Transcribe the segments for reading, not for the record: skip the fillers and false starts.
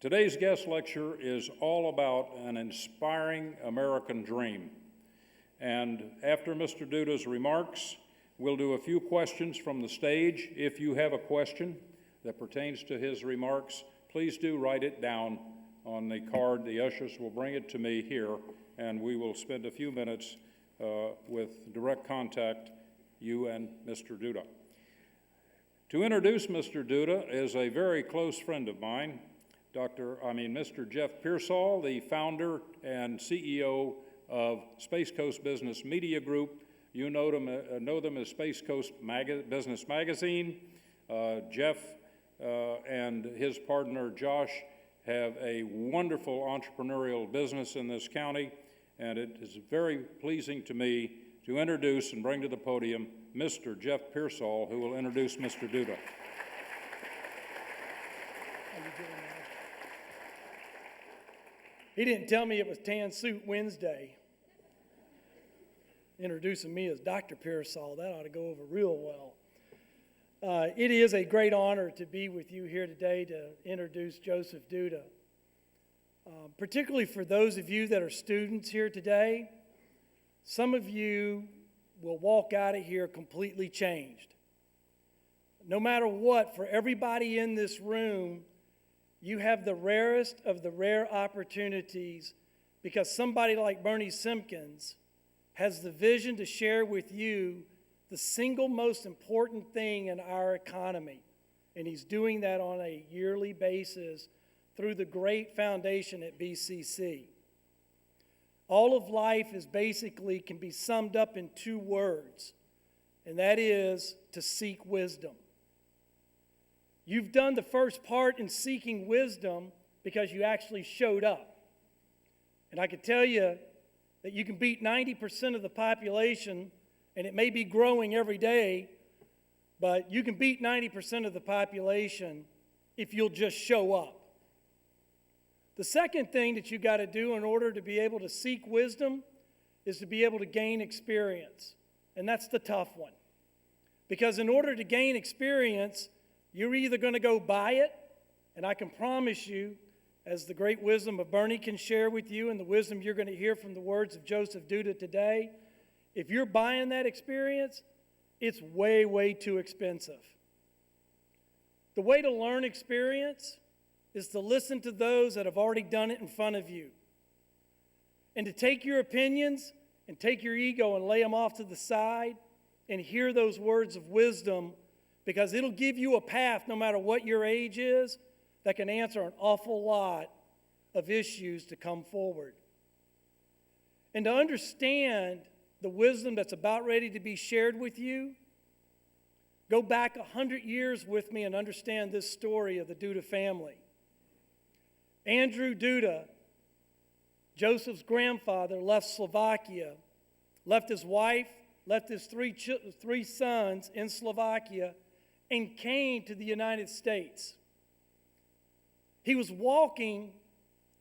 Today's guest lecture is all about an inspiring American dream. And after Mr. Duda's remarks, we'll do a few questions from the stage. If you have a question that pertains to his remarks, please do write it down on the card. The ushers will bring it to me here, and we will spend a few minutes with direct contact, you and Mr. Duda. To introduce Mr. Duda is a very close friend of mine, Mr. Jeff Pearsall, the founder and CEO of Space Coast Business Media Group. You know them as Space Coast Business Magazine. Jeff and his partner Josh have a wonderful entrepreneurial business in this county, and it is very pleasing to me to introduce and bring to the podium Mr. Jeff Pearsall, who will introduce Mr. Duda. He didn't tell me it was Tan Suit Wednesday. Introducing me as Dr. Pearsall, that ought to go over real well. It is a great honor to be with you here today to introduce Joseph Duda. Particularly for those of you that are students here today, some of you will walk out of here completely changed. No matter what, for everybody in this room, you have the rarest of the rare opportunities because somebody like Bernie Simpkins has the vision to share with you the single most important thing in our economy. And he's doing that on a yearly basis through the great foundation at BCC. All of life is basically can be summed up in two words, and that is to seek wisdom. You've done the first part in seeking wisdom because you actually showed up. And I can tell you that you can beat 90% of the population, and it may be growing every day, but you can beat 90% of the population if you'll just show up. The second thing that you got to do in order to be able to seek wisdom is to be able to gain experience. And that's the tough one. Because in order to gain experience, you're either going to go buy it, and I can promise you, as the great wisdom of Bernie can share with you and the wisdom you're going to hear from the words of Joseph Duda today, if you're buying that experience, it's way, way too expensive. The way to learn experience is to listen to those that have already done it in front of you. And to take your opinions and take your ego and lay them off to the side and hear those words of wisdom, because it'll give you a path, no matter what your age is, that can answer an awful lot of issues to come forward. And to understand the wisdom that's about ready to be shared with you, go back 100 years with me and understand this story of the Duda family. Andrew Duda, Joseph's grandfather, left Slovakia, left his wife, left his three sons in Slovakia, and came to the United States. He was walking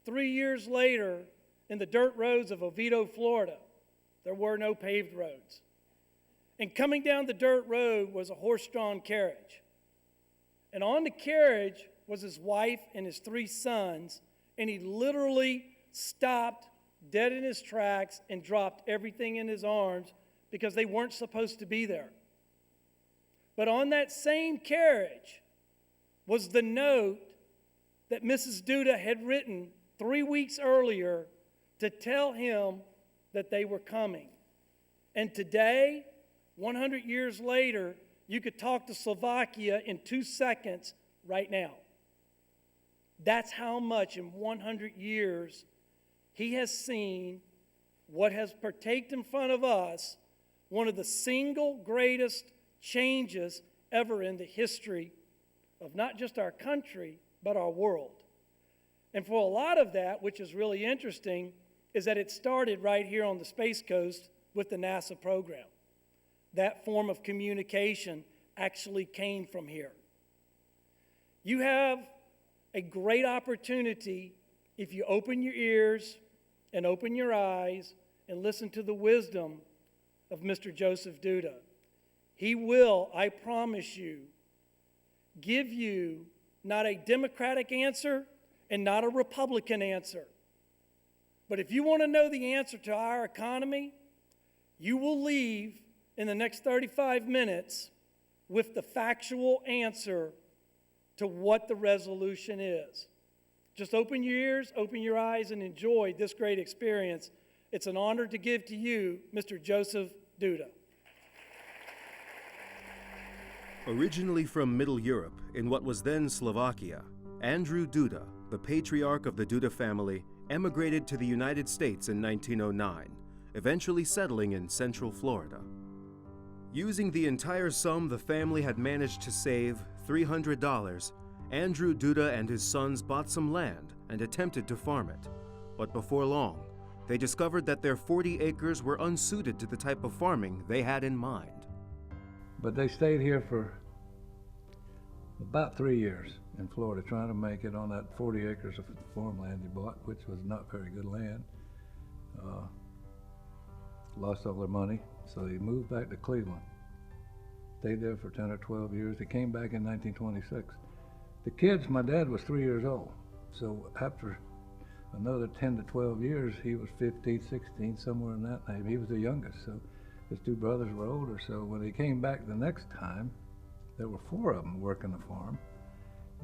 3 years later in the dirt roads of Oviedo, Florida. There were no paved roads. And coming down the dirt road was a horse-drawn carriage. And on the carriage was his wife and his three sons, and he literally stopped dead in his tracks and dropped everything in his arms because they weren't supposed to be there. But on that same carriage was the note that Mrs. Duda had written 3 weeks earlier to tell him that they were coming. And today, 100 years later, you could talk to Slovakia in 2 seconds right now. That's how much in 100 years he has seen what has partaked in front of us, one of the single greatest changes ever in the history of not just our country, but our world. And for a lot of that, which is really interesting, is that it started right here on the Space Coast with the NASA program. That form of communication actually came from here. You have a great opportunity if you open your ears and open your eyes and listen to the wisdom of Mr. Joseph Duda. He will, I promise you, give you not a democratic answer and not a Republican answer. But if you want to know the answer to our economy, you will leave in the next 35 minutes with the factual answer to what the resolution is. Just open your ears, open your eyes, and enjoy this great experience. It's an honor to give to you Mr. Joseph Duda. Originally from Middle Europe, in what was then Slovakia, Andrew Duda, the patriarch of the Duda family, emigrated to the United States in 1909, eventually settling in Central Florida. Using the entire sum the family had managed to save, $300, Andrew Duda and his sons bought some land and attempted to farm it. But before long, they discovered that their 40 acres were unsuited to the type of farming they had in mind. But they stayed here for about 3 years in Florida, trying to make it on that 40 acres of farmland he bought, which was not very good land. Lost all their money, so he moved back to Cleveland. Stayed there for 10 or 12 years. He came back in 1926. The kids, my dad was 3 years old, so after another 10 to 12 years, he was 15, 16, somewhere in that name. He was the youngest, so his two brothers were older, so when he came back the next time, there were 4 of them working the farm,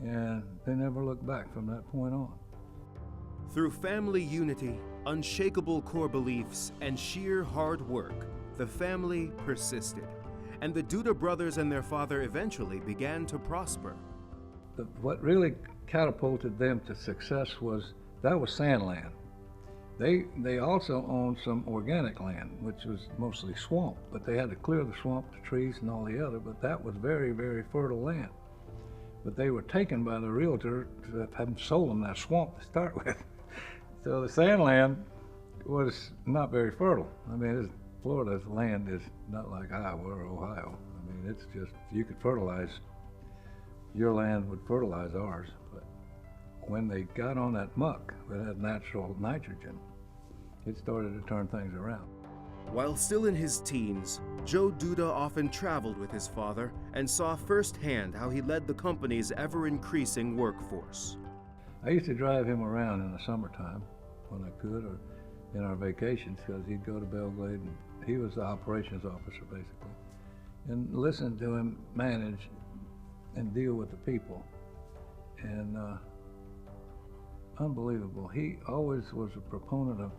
and they never looked back from that point on. Through family unity, unshakable core beliefs, and sheer hard work, the family persisted, and the Duda brothers and their father eventually began to prosper. What really catapulted them to success was sand land. They also owned some organic land, which was mostly swamp, but they had to clear the swamp, the trees and all the other, but that was very, very fertile land. But they were taken by the realtor to have sold them that swamp to start with. So the sand land was not very fertile. I mean, Florida's land is not like Iowa or Ohio. I mean, it's just, you could fertilize, your land would fertilize ours. But when they got on that muck that had natural nitrogen, it started to turn things around. While still in his teens, Joe Duda often traveled with his father and saw firsthand how he led the company's ever-increasing workforce. I used to drive him around in the summertime when I could, or in our vacations, because he'd go to Belgrade, and he was the operations officer basically, and listen to him manage and deal with the people. And unbelievable. He always was a proponent of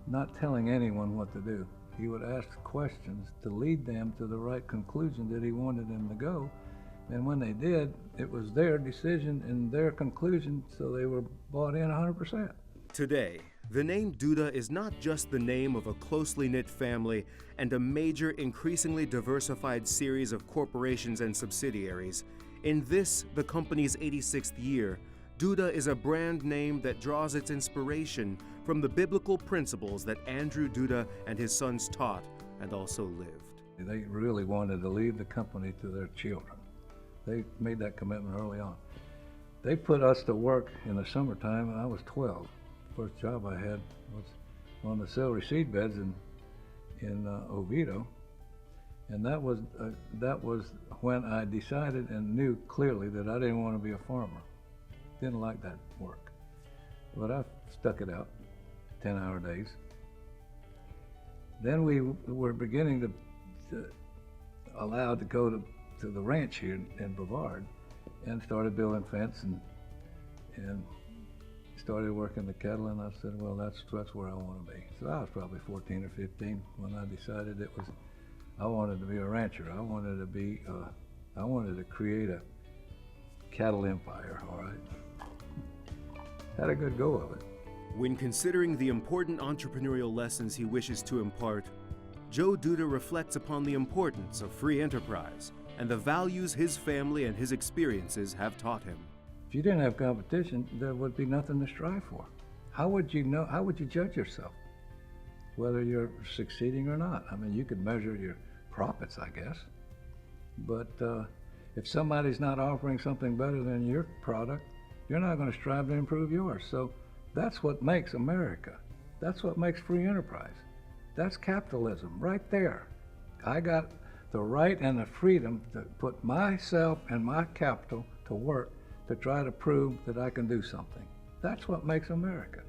not telling anyone what to do. He would ask questions to lead them to the right conclusion that he wanted them to go. And when they did, it was their decision and their conclusion, so they were bought in 100%. Today, the name Duda is not just the name of a closely knit family and a major, increasingly diversified series of corporations and subsidiaries. In this, the company's 86th year, Duda is a brand name that draws its inspiration from the biblical principles that Andrew Duda and his sons taught and also lived. They really wanted to leave the company to their children. They made that commitment early on. They put us to work in the summertime. I was 12. First job I had was on the celery seed beds in Oviedo, and that was when I decided and knew clearly that I didn't want to be a farmer. Didn't like that work, but I stuck it out, 10-hour days. Then we were beginning to allowed to go to the ranch here in Brevard, and started building fence and started working the cattle. And I said, well, that's where I want to be. So I was probably 14 or 15 when I decided I wanted to be a rancher. I wanted to create a cattle empire. All right. Had a good go of it. When considering the important entrepreneurial lessons he wishes to impart, Joe Duda reflects upon the importance of free enterprise and the values his family and his experiences have taught him. If you didn't have competition, there would be nothing to strive for. How would you know? How would you judge yourself whether you're succeeding or not? I mean, you could measure your profits, I guess, but if somebody's not offering something better than your product, you're not going to strive to improve yours. So that's what makes America. That's what makes free enterprise. That's capitalism right there. I got the right and the freedom to put myself and my capital to work to try to prove that I can do something. That's what makes America.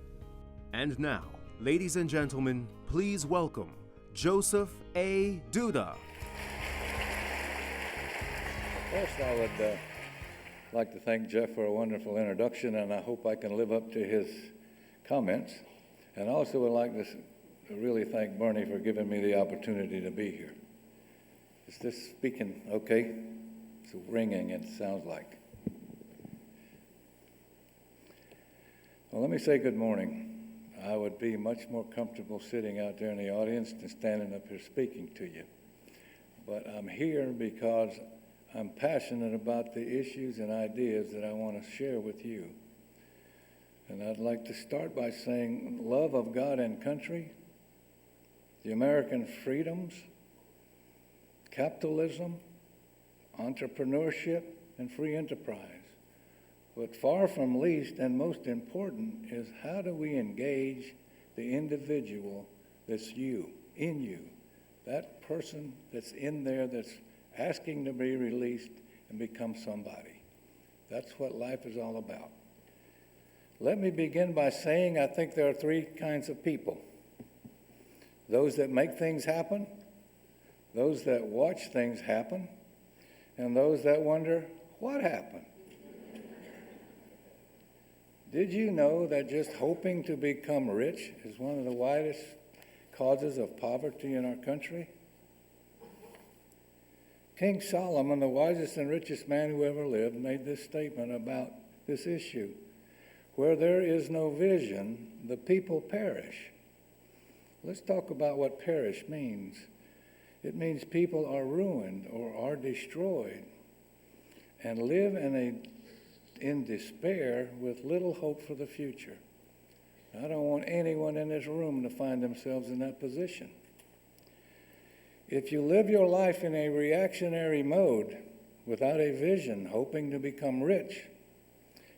And now, ladies and gentlemen, please welcome Joseph A. Duda. First, I would like to thank Jeff for a wonderful introduction, and I hope I can live up to his comments. And also would like to really thank Bernie for giving me the opportunity to be here. Is this speaking okay? It's ringing, it sounds like. Well, let me say good morning. I would be much more comfortable sitting out there in the audience than standing up here speaking to you. But I'm here because I'm passionate about the issues and ideas that I want to share with you. And I'd like to start by saying love of God and country, the American freedoms, capitalism, entrepreneurship, and free enterprise. But far from least and most important is how do we engage the individual that's you, in you, that person that's in there that's asking to be released and become somebody. That's what life is all about. Let me begin by saying I think there are three kinds of people. Those that make things happen, those that watch things happen, and those that wonder what happened. Did you know that just hoping to become rich is one of the widest causes of poverty in our country? King Solomon, the wisest and richest man who ever lived, made this statement about this issue. Where there is no vision, the people perish. Let's talk about what perish means. It means people are ruined or are destroyed and live in despair with little hope for the future. I don't want anyone in this room to find themselves in that position. If you live your life in a reactionary mode without a vision, hoping to become rich,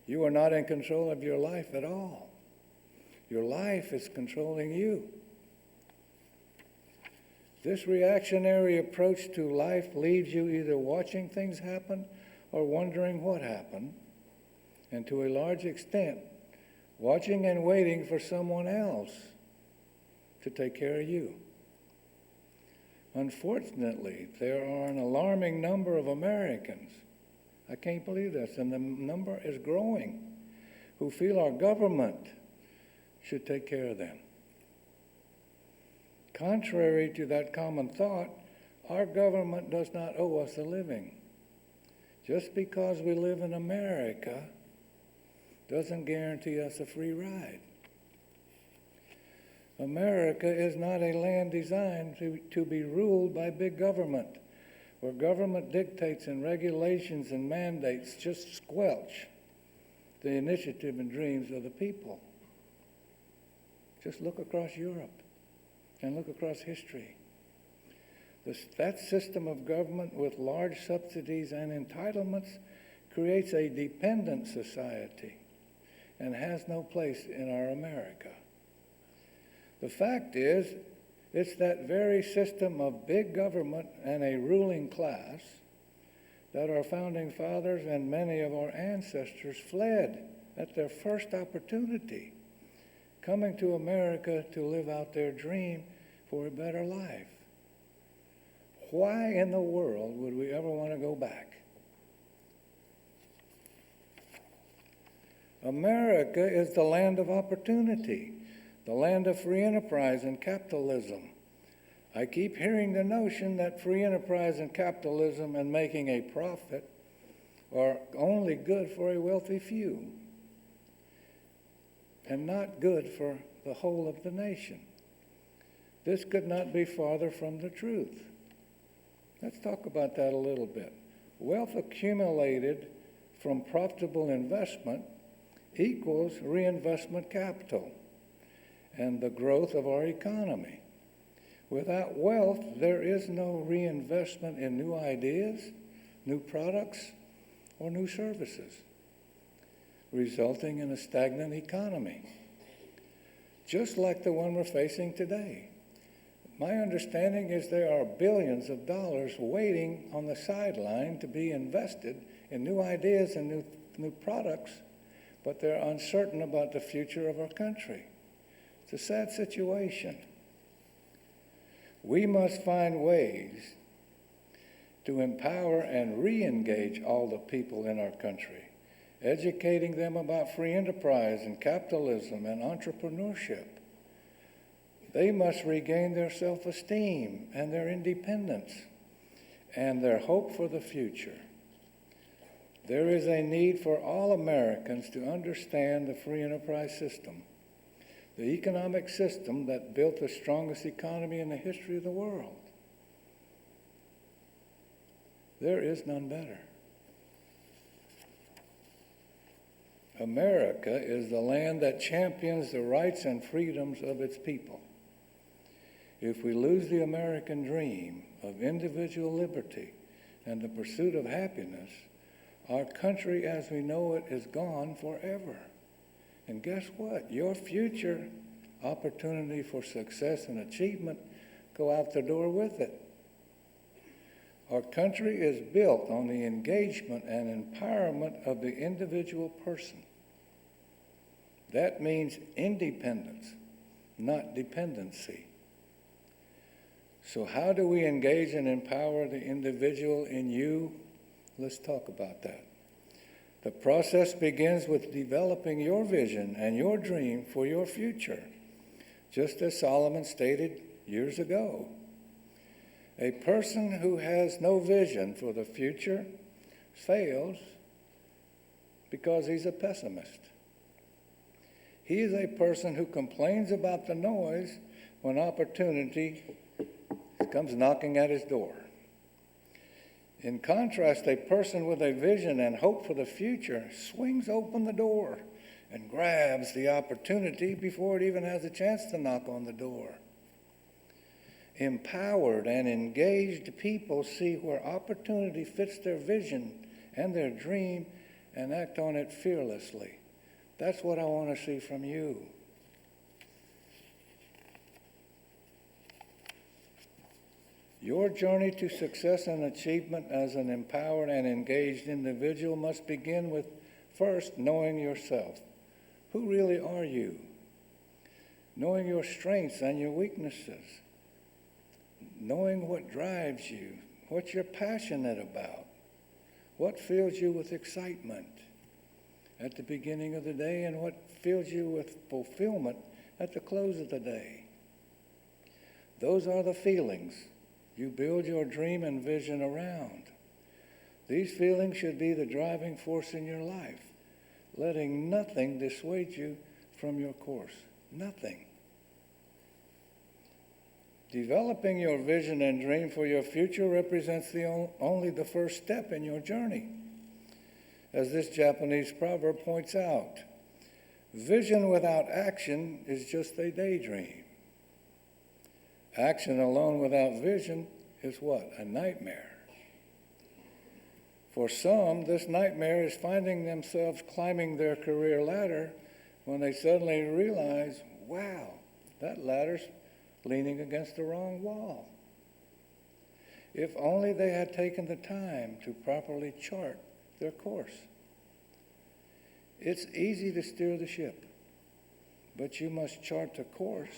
you are not in control of your life at all. Your life is controlling you. This reactionary approach to life leaves you either watching things happen or wondering what happened, and to a large extent, watching and waiting for someone else to take care of you. Unfortunately, there are an alarming number of Americans, I can't believe this, and the number is growing, who feel our government should take care of them. Contrary to that common thought, our government does not owe us a living. Just because we live in America doesn't guarantee us a free ride. America is not a land designed to be ruled by big government, where government dictates and regulations and mandates just squelch the initiative and dreams of the people. Just look across Europe and look across history. That system of government with large subsidies and entitlements creates a dependent society and has no place in our America. The fact is, it's that very system of big government and a ruling class that our founding fathers and many of our ancestors fled at their first opportunity, coming to America to live out their dream for a better life. Why in the world would we ever want to go back? America is the land of opportunity, the land of free enterprise and capitalism. I keep hearing the notion that free enterprise and capitalism and making a profit are only good for a wealthy few and not good for the whole of the nation. This could not be farther from the truth. Let's talk about that a little bit. Wealth accumulated from profitable investment equals reinvestment capital and the growth of our economy. Without wealth, there is no reinvestment in new ideas, new products, or new services, resulting in a stagnant economy, just like the one we're facing today. My understanding is there are billions of dollars waiting on the sideline to be invested in new ideas and new products but they're uncertain about the future of our country. It's a sad situation. We must find ways to empower and re-engage all the people in our country, educating them about free enterprise and capitalism and entrepreneurship. They must regain their self-esteem and their independence and their hope for the future. There is a need for all Americans to understand the free enterprise system, the economic system that built the strongest economy in the history of the world. There is none better. America is the land that champions the rights and freedoms of its people. If we lose the American dream of individual liberty and the pursuit of happiness, our country as we know it is gone forever. And guess what? Your future opportunity for success and achievement go out the door with it. Our country is built on the engagement and empowerment of the individual person. That means independence, not dependency. So how do we engage and empower the individual in you? Let's talk about that. The process begins with developing your vision and your dream for your future, just as Solomon stated years ago. A person who has no vision for the future fails because he's a pessimist. He is a person who complains about the noise when opportunity comes knocking at his door. In contrast, a person with a vision and hope for the future swings open the door and grabs the opportunity before it even has a chance to knock on the door. Empowered and engaged people see where opportunity fits their vision and their dream and act on it fearlessly. That's what I want to see from you. Your journey to success and achievement as an empowered and engaged individual must begin with first knowing yourself. Who really are you? Knowing your strengths and your weaknesses. Knowing what drives you, what you're passionate about, what fills you with excitement at the beginning of the day and what fills you with fulfillment at the close of the day. Those are the feelings you build your dream and vision around. These feelings should be the driving force in your life, letting nothing dissuade you from your course. Nothing. Developing your vision and dream for your future represents only the first step in your journey. As this Japanese proverb points out, vision without action is just a daydream. Action alone without vision is what? A nightmare. For some, this nightmare is finding themselves climbing their career ladder when they suddenly realize, wow, that ladder's leaning against the wrong wall. If only they had taken the time to properly chart their course. It's easy to steer the ship, but you must chart the course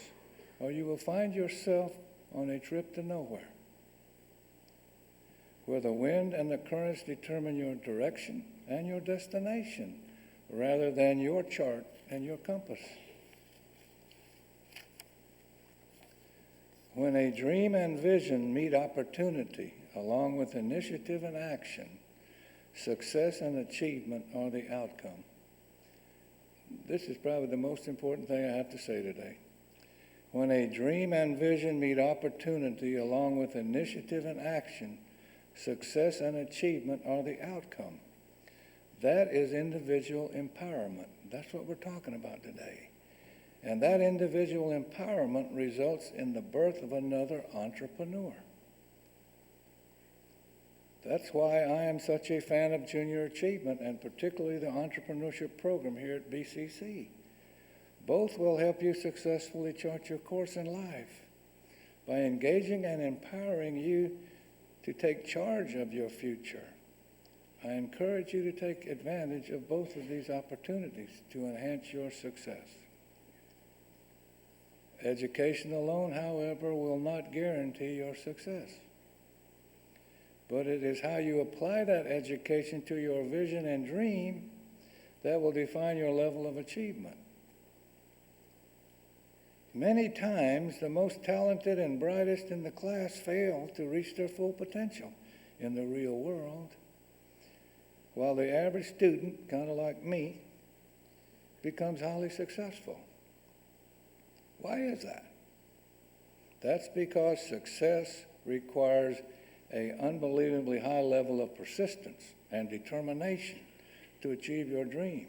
or you will find yourself on a trip to nowhere, where the wind and the currents determine your direction and your destination rather than your chart and your compass. When a dream and vision meet opportunity, along with initiative and action, success and achievement are the outcome. This is probably the most important thing I have to say today. When a dream and vision meet opportunity, along with initiative and action, success and achievement are the outcome. That is individual empowerment. That's what we're talking about today. And that individual empowerment results in the birth of another entrepreneur. That's why I am such a fan of junior achievement, and particularly the entrepreneurship program here at BCC. Both will help you successfully chart your course in life by engaging and empowering you to take charge of your future. I encourage you to take advantage of both of these opportunities to enhance your success. Education alone, however, will not guarantee your success. But it is how you apply that education to your vision and dream that will define your level of achievement. Many times, the most talented and brightest in the class fail to reach their full potential in the real world, while the average student, kind of like me, becomes highly successful. Why is that? That's because success requires an unbelievably high level of persistence and determination to achieve your dream.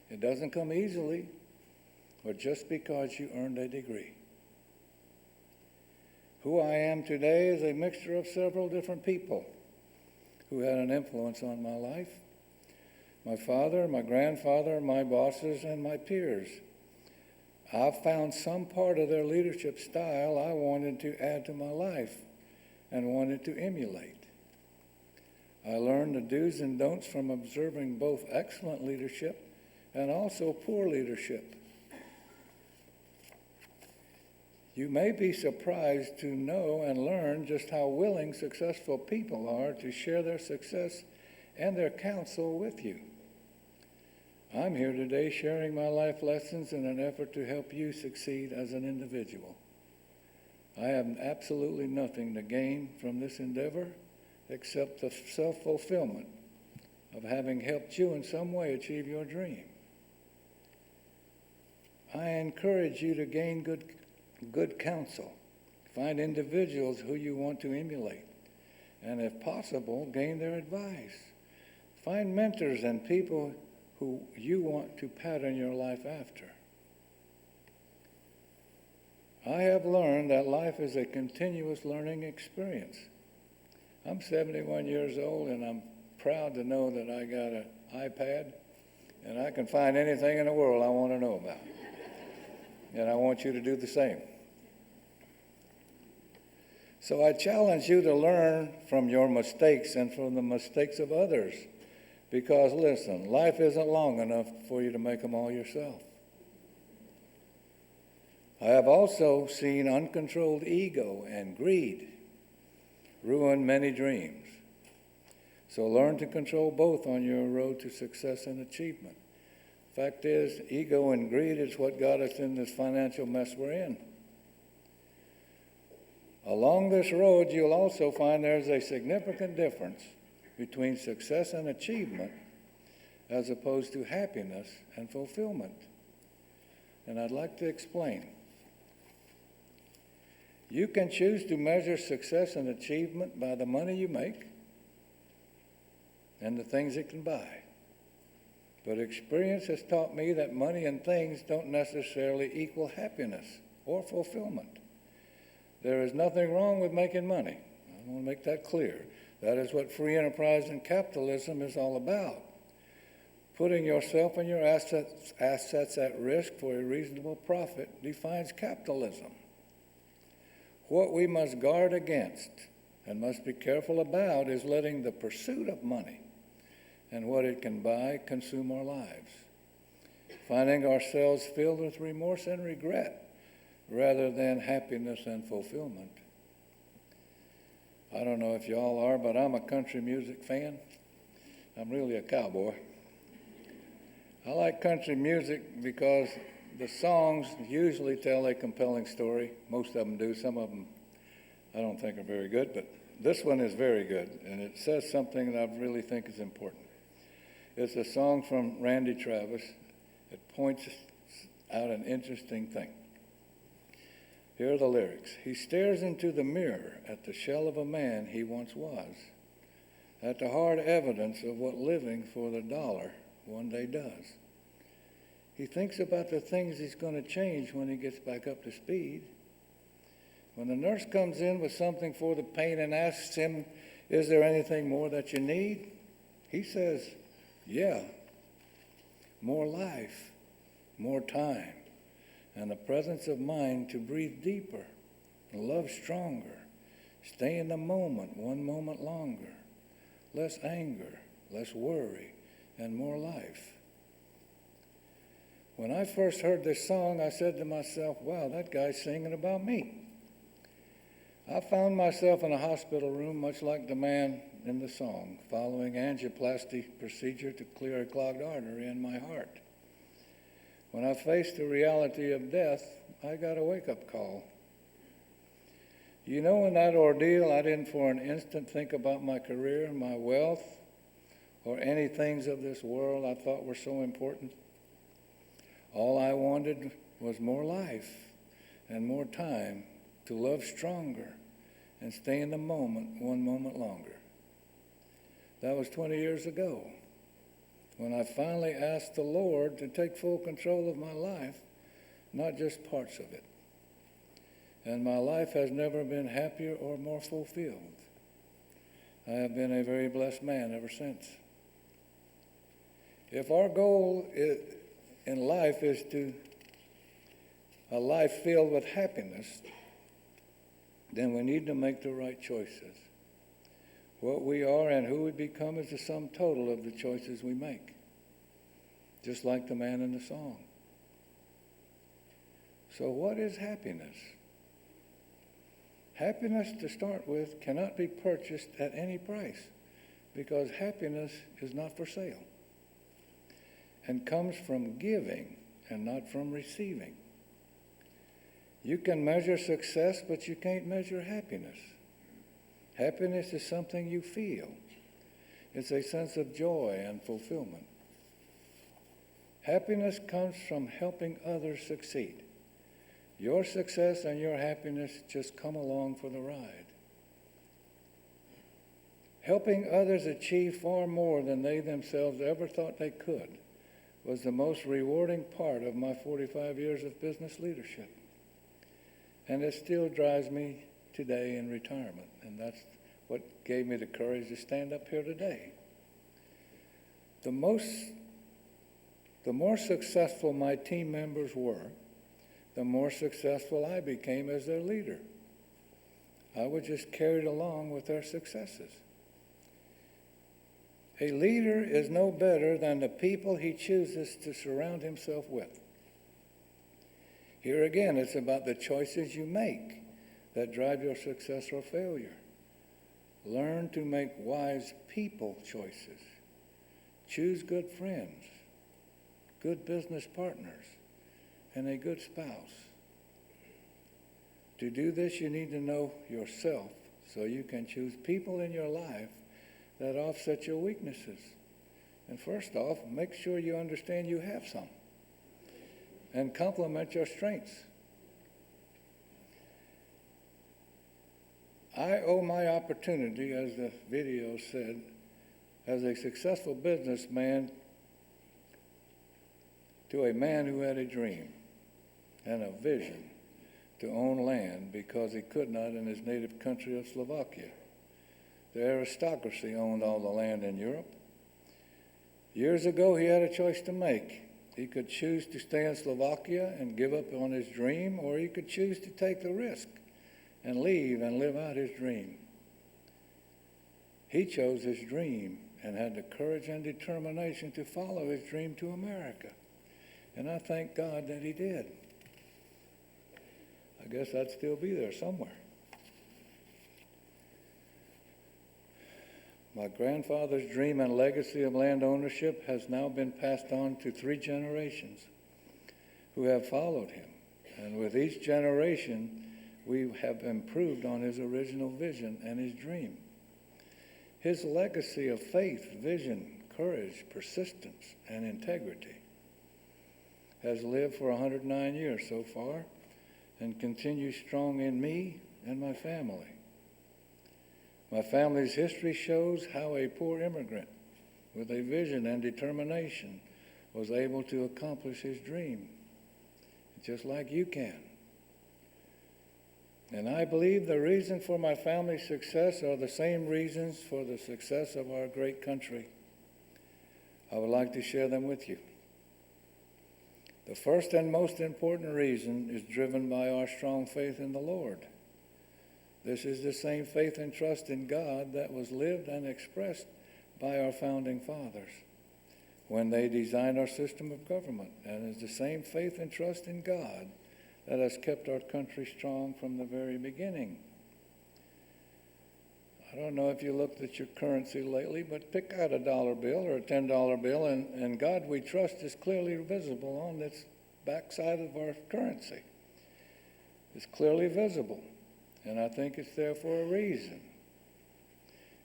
It doesn't come easily or just because you earned a degree. Who I am today is a mixture of several different people who had an influence on my life. My father, my grandfather, my bosses, and my peers. I've found some part of their leadership style I wanted to add to my life and wanted to emulate. I learned the do's and don'ts from observing both excellent leadership and also poor leadership. You may be surprised to know and learn just how willing successful people are to share their success and their counsel with you. I'm here today sharing my life lessons in an effort to help you succeed as an individual. I have absolutely nothing to gain from this endeavor except the self-fulfillment of having helped you in some way achieve your dream. I encourage you to gain good counsel. Find individuals who you want to emulate, and if possible, gain their advice. Find mentors and people who you want to pattern your life after. I have learned that life is a continuous learning experience. I'm 71 years old, and I'm proud to know that I got an iPad, and I can find anything in the world I want to know about. And I want you to do the same. So I challenge you to learn from your mistakes and from the mistakes of others. Because, listen, life isn't long enough for you to make them all yourself. I have also seen uncontrolled ego and greed ruin many dreams. So learn to control both on your road to success and achievement. Fact is, ego and greed is what got us in this financial mess we're in. Along this road, you'll also find there's a significant difference between success and achievement as opposed to happiness and fulfillment. And I'd like to explain. You can choose to measure success and achievement by the money you make and the things it can buy. But experience has taught me that money and things don't necessarily equal happiness or fulfillment. There is nothing wrong with making money. I want to make that clear. That is what free enterprise and capitalism is all about. Putting yourself and your assets at risk for a reasonable profit defines capitalism. What we must guard against and must be careful about is letting the pursuit of money and what it can buy consume our lives, finding ourselves filled with remorse and regret rather than happiness and fulfillment. I don't know if y'all are, but I'm a country music fan. I'm really a cowboy. I like country music because the songs usually tell a compelling story. Most of them do. Some of them I don't think are very good, but this one is very good, and it says something that I really think is important. It's a song from Randy Travis. It points out an interesting thing. Here are the lyrics. He stares into the mirror at the shell of a man he once was, at the hard evidence of what living for the dollar one day does. He thinks about the things he's going to change when he gets back up to speed. When the nurse comes in with something for the pain and asks him, "Is there anything more that you need?" he says, "Yeah, more life, more time, and the presence of mind to breathe deeper, love stronger, stay in the moment one moment longer, less anger, less worry, and more life. When I first heard this song, I said to myself, wow, that guy's singing about me. I found myself in a hospital room, much like the man in the song, following angioplasty procedure to clear a clogged artery in my heart. When I faced the reality of death, I got a wake-up call. You know, in that ordeal, I didn't for an instant think about my career, my wealth, or any things of this world I thought were so important. All I wanted was more life and more time to love stronger and stay in the moment one moment longer. That was 20 years ago, when I finally asked the Lord to take full control of my life, not just parts of it. And my life has never been happier or more fulfilled. I have been a very blessed man ever since. If our goal in life is a life filled with happiness, then we need to make the right choices. What we are and who we become is the sum total of the choices we make, just like the man in the song. So what is happiness? Happiness, to start with, cannot be purchased at any price, because happiness is not for sale and comes from giving and not from receiving. You can measure success, but you can't measure happiness. Happiness is something you feel. It's a sense of joy and fulfillment. Happiness comes from helping others succeed. Your success and your happiness just come along for the ride. Helping others achieve far more than they themselves ever thought they could was the most rewarding part of my 45 years of business leadership. And it still drives me today in retirement, and that's what gave me the courage to stand up here today. The more successful my team members were, the more successful I became as their leader. I was just carried along with their successes. A leader is no better than the people he chooses to surround himself with. Here again, it's about the choices you make that drive your success or failure. Learn to make wise people choices. Choose good friends, good business partners, and a good spouse. To do this, you need to know yourself so you can choose people in your life that offset your weaknesses. And first off, make sure you understand you have some and complement your strengths. I owe my opportunity, as the video said, as a successful businessman to a man who had a dream and a vision to own land because he could not in his native country of Slovakia. The aristocracy owned all the land in Europe. Years ago, he had a choice to make. He could choose to stay in Slovakia and give up on his dream, or he could choose to take the risk and leave and live out his dream. He chose his dream and had the courage and determination to follow his dream to America. And I thank God that he did. I guess I'd still be there somewhere. My grandfather's dream and legacy of land ownership has now been passed on to 3 generations who have followed him. And with each generation, we have improved on his original vision and his dream. His legacy of faith, vision, courage, persistence, and integrity has lived for 109 years so far and continues strong in me and my family. My family's history shows how a poor immigrant with a vision and determination was able to accomplish his dream, just like you can. And I believe the reason for my family's success are the same reasons for the success of our great country. I would like to share them with you. The first and most important reason is driven by our strong faith in the Lord. This is the same faith and trust in God that was lived and expressed by our founding fathers when they designed our system of government, and it's the same faith and trust in God that has kept our country strong from the very beginning. I don't know if you looked at your currency lately, but pick out a dollar bill or a $10 bill, and God we trust is clearly visible on this backside of our currency. It's clearly visible, and I think it's there for a reason.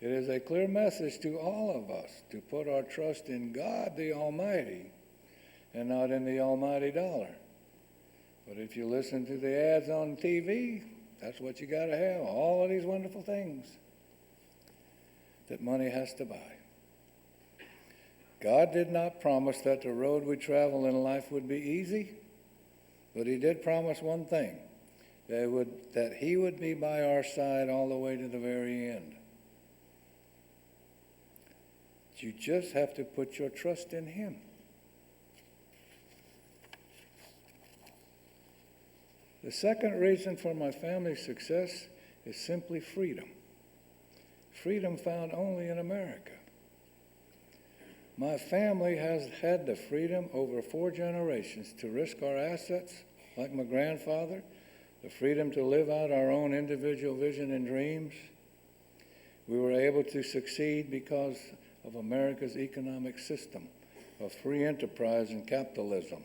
It is a clear message to all of us to put our trust in God the Almighty and not in the almighty dollar. But if you listen to the ads on TV, that's what you got to have, all of these wonderful things that money has to buy. God did not promise that the road we travel in life would be easy, but he did promise one thing, that he would be by our side all the way to the very end. You just have to put your trust in him. The second reason for my family's success is simply freedom. Freedom found only in America. My family has had the freedom over 4 generations to risk our assets, like my grandfather, the freedom to live out our own individual vision and dreams. We were able to succeed because of America's economic system of free enterprise and capitalism.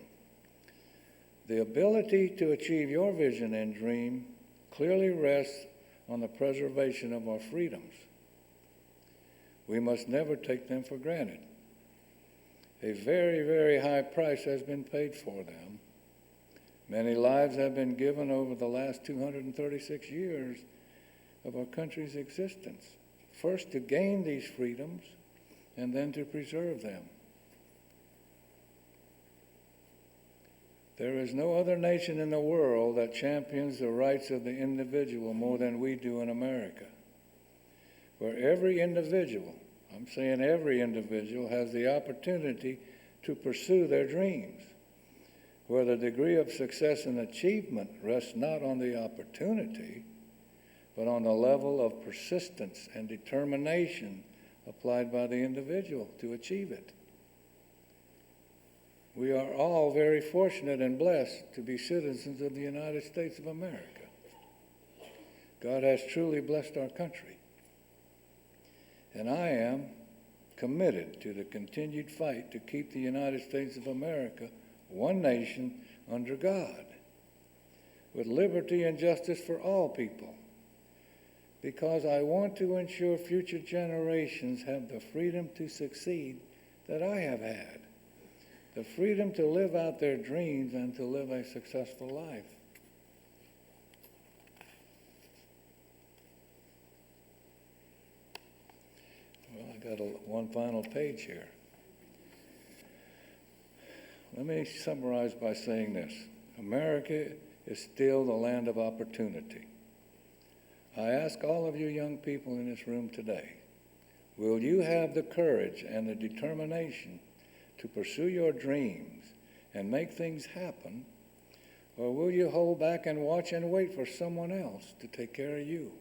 The ability to achieve your vision and dream clearly rests on the preservation of our freedoms. We must never take them for granted. A very, very high price has been paid for them. Many lives have been given over the last 236 years of our country's existence, first to gain these freedoms and then to preserve them. There is no other nation in the world that champions the rights of the individual more than we do in America, where every individual, I'm saying every individual, has the opportunity to pursue their dreams, where the degree of success and achievement rests not on the opportunity, but on the level of persistence and determination applied by the individual to achieve it. We are all very fortunate and blessed to be citizens of the United States of America. God has truly blessed our country. And I am committed to the continued fight to keep the United States of America one nation under God, with liberty and justice for all people, because I want to ensure future generations have the freedom to succeed that I have had, the freedom to live out their dreams and to live a successful life. Well, I got one final page here. Let me summarize by saying this. America is still the land of opportunity. I ask all of you young people in this room today, will you have the courage and the determination to pursue your dreams and make things happen, or will you hold back and watch and wait for someone else to take care of you?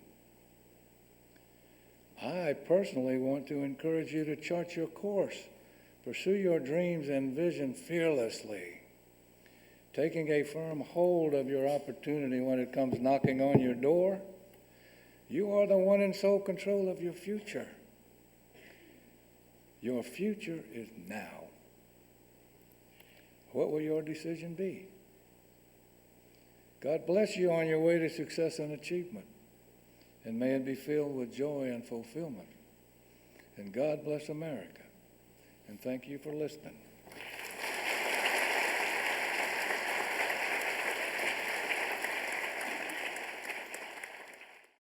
I personally want to encourage you to chart your course, pursue your dreams and vision fearlessly, taking a firm hold of your opportunity when it comes knocking on your door. You are the one in sole control of your future. Your future is now. What will your decision be? God bless you on your way to success and achievement, and may it be filled with joy and fulfillment. And God bless America. And thank you for listening.